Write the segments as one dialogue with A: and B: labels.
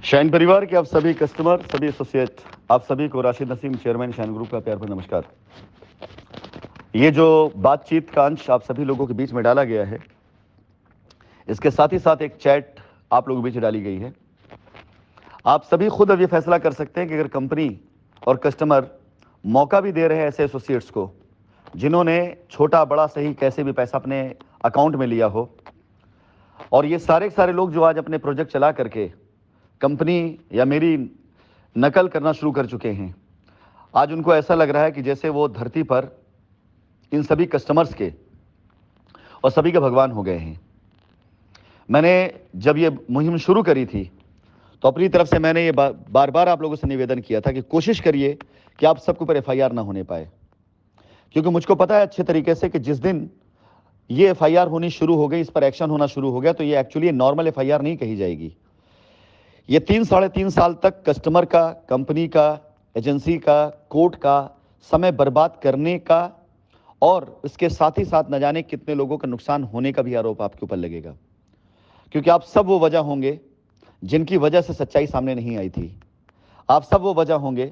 A: Shine परिवार के आप सभी कस्टमर, सभी एसोसिएट, आप सभी को Rashid Naseem, chairman shine group का प्यार भरा नमस्कार। ये जो बातचीत का अंश आप सभी लोगों के बीच में डाला गया है, इसके साथ ही साथ एक चैट आप लोगों के बीच डाली गई है। आप सभी खुद अब ये फैसला कर सकते हैं कि अगर कंपनी और कस्टमर मौका भी दे रहे हैं ऐसे एसोसिएट्स को जिन्होंने छोटा बड़ा सही कैसे भी पैसा अपने अकाउंट में लिया हो, और ये सारे के सारे लोग जो आज अपने प्रोजेक्ट चला करके कंपनी या मेरी नकल करना शुरू कर चुके हैं, आज उनको ऐसा लग रहा है कि जैसे वो धरती पर इन सभी कस्टमर्स के और सभी के भगवान हो गए हैं। मैंने जब ये मुहिम शुरू करी थी तो अपनी तरफ से मैंने ये बार बार आप लोगों से निवेदन किया था कि कोशिश करिए कि आप सबके ऊपर एफआईआर ना होने पाए, क्योंकि मुझको पता है अच्छे तरीके से कि जिस दिन ये एफआईआर होनी शुरू हो गई, इस पर एक्शन होना शुरू हो गया, तो ये एक्चुअली नॉर्मल एफआईआर नहीं कही जाएगी। ये 3-3.5 साल तक कस्टमर का, कंपनी का, एजेंसी का, कोर्ट का समय बर्बाद करने का और इसके साथ ही साथ न जाने कितने लोगों का नुकसान होने का भी आरोप आपके ऊपर लगेगा, क्योंकि आप सब वो वजह होंगे जिनकी वजह से सच्चाई सामने नहीं आई थी। आप सब वो वजह होंगे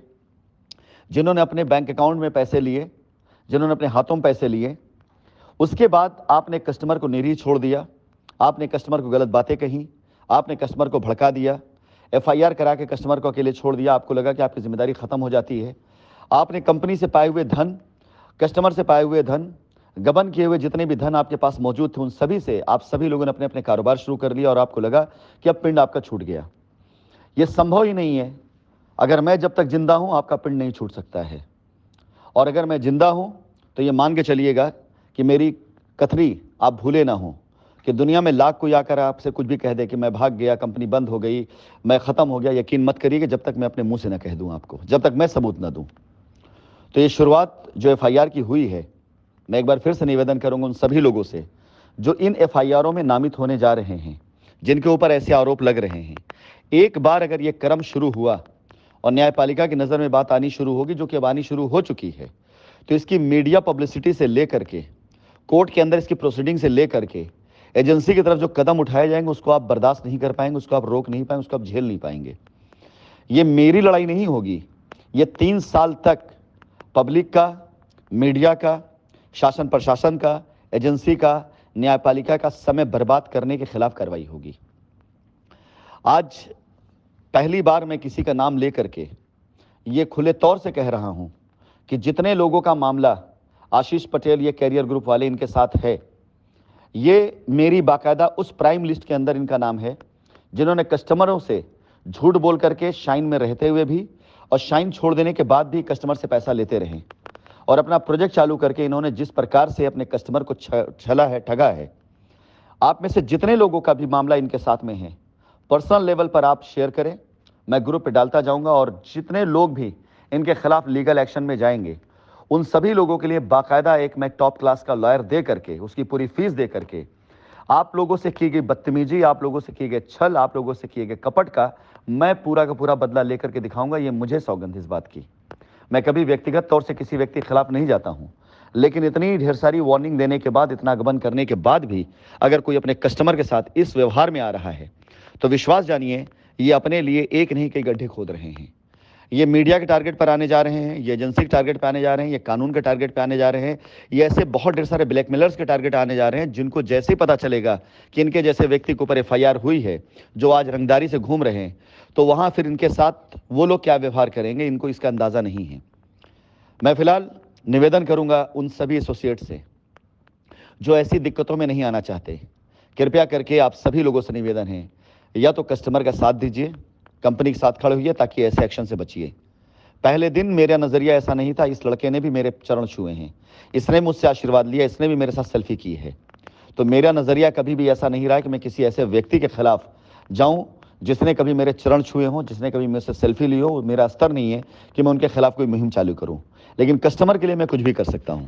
A: जिन्होंने अपने बैंक अकाउंट में पैसे लिए, जिन्होंने अपने हाथों में पैसे लिए। उसके बाद आपने कस्टमर को निरीह छोड़ दिया, आपने कस्टमर को गलत बातें कही, आपने कस्टमर को भड़का दिया, एफआईआर करा के कस्टमर को अकेले छोड़ दिया। आपको लगा कि आपकी जिम्मेदारी खत्म हो जाती है। आपने कंपनी से पाए हुए धन, कस्टमर से पाए हुए धन, गबन किए हुए जितने भी धन आपके पास मौजूद थे, उन सभी से आप सभी लोगों ने अपने अपने कारोबार शुरू कर लिया और आपको लगा कि अब पिंड आपका छूट गया। यह संभव ही नहीं है। अगर मैं जब तक जिंदा हूं, आपका पिंड नहीं छूट सकता है। और अगर मैं जिंदा हूं तो ये मान के चलिएगा कि मेरी कथनी आप भूले ना हो कि दुनिया में लाख कोई आकर आपसे कुछ भी कह दे कि मैं भाग गया, कंपनी बंद हो गई, मैं ख़त्म हो गया, यकीन मत करिए कि जब तक मैं अपने मुंह से ना कह दूं आपको, जब तक मैं सबूत ना दूं। तो ये शुरुआत जो एफआईआर की हुई है, मैं एक बार फिर से निवेदन करूंगा उन सभी लोगों से जो इन एफआईआरों में नामित होने जा रहे हैं, जिनके ऊपर ऐसे आरोप लग रहे हैं। एक बार अगर ये क्रम शुरू हुआ और न्यायपालिका की नज़र में बात आनी शुरू होगी, जो कि अब आनी शुरू हो चुकी है, तो इसकी मीडिया पब्लिसिटी से लेकर के कोर्ट के अंदर इसकी प्रोसीडिंग से लेकर के एजेंसी की तरफ जो कदम उठाए जाएंगे, उसको आप बर्दाश्त नहीं कर पाएंगे, उसको आप रोक नहीं पाएंगे, उसको आप झेल नहीं पाएंगे। ये मेरी लड़ाई नहीं होगी। ये 3 साल तक पब्लिक का, मीडिया का, शासन प्रशासन का, एजेंसी का, न्यायपालिका का समय बर्बाद करने के खिलाफ कार्रवाई होगी। आज पहली बार मैं किसी का नाम लेकर के ये खुले तौर से कह रहा हूं कि जितने लोगों का मामला आशीष पटेल, ये कैरियर ग्रुप वाले, इनके साथ है, ये मेरी बाकायदा उस प्राइम लिस्ट के अंदर इनका नाम है जिन्होंने कस्टमरों से झूठ बोल करके शाइन में रहते हुए भी और शाइन छोड़ देने के बाद भी कस्टमर से पैसा लेते रहे, और अपना प्रोजेक्ट चालू करके इन्होंने जिस प्रकार से अपने कस्टमर को छला है, ठगा है। आप में से जितने लोगों का भी मामला इनके साथ में है, पर्सनल लेवल पर आप शेयर करें, मैं ग्रुप पे डालता जाऊंगा, और जितने लोग भी इनके खिलाफ लीगल एक्शन में जाएंगे, उन सभी लोगों के लिए बाकायदा एक मैं टॉप क्लास का लॉयर दे करके, उसकी पूरी फीस दे करके, आप लोगों से की गई बदतमीजी, आप लोगों से किए गए छल, आप लोगों से किए गए कपट का मैं पूरा का पूरा बदला लेकर के दिखाऊंगा। ये मुझे सौगंध इस बात की। मैं कभी व्यक्तिगत तौर से किसी व्यक्ति के खिलाफ नहीं जाता हूं, लेकिन इतनी ढेर सारी वार्निंग देने के बाद, इतना गबन करने के बाद भी अगर कोई अपने कस्टमर के साथ इस व्यवहार में आ रहा है, तो विश्वास जानिए ये अपने लिए एक नहीं कई गड्ढे खोद रहे हैं। ये मीडिया के टारगेट पर आने जा रहे हैं, ये एजेंसी के टारगेट पर आने जा रहे हैं, ये कानून के टारगेट पर आने जा रहे हैं, ये ऐसे बहुत ढेर सारे ब्लैकमेलर्स के टारगेट आने जा रहे हैं, जिनको जैसे ही पता चलेगा कि इनके जैसे व्यक्ति के ऊपर एफआईआर हुई है, जो आज रंगदारी से घूम रहे हैं, तो वहां फिर इनके साथ वो लोग क्या व्यवहार करेंगे, इनको इसका अंदाजा नहीं है। मैं फिलहाल निवेदन करूंगा उन सभी एसोसिएट से जो ऐसी दिक्कतों में नहीं आना चाहते, कृपया करके आप सभी लोगों से निवेदन है, या तो कस्टमर का साथ दीजिए, कंपनी के साथ खड़े हुए ताकि ऐसे एक्शन से बचिए। पहले दिन मेरा नज़रिया ऐसा नहीं था। इस लड़के ने भी मेरे चरण छुए हैं, इसने मुझसे आशीर्वाद लिया, इसने भी मेरे साथ सेल्फी की है। तो मेरा नज़रिया कभी भी ऐसा नहीं रहा कि मैं किसी ऐसे व्यक्ति के खिलाफ जाऊं जिसने कभी मेरे चरण छुए हों, जिसने कभी मेरे से सेल्फी ली हो। मेरा स्तर नहीं है कि मैं उनके खिलाफ कोई मुहिम चालू करूं, लेकिन कस्टमर के लिए मैं कुछ भी कर सकता हूं।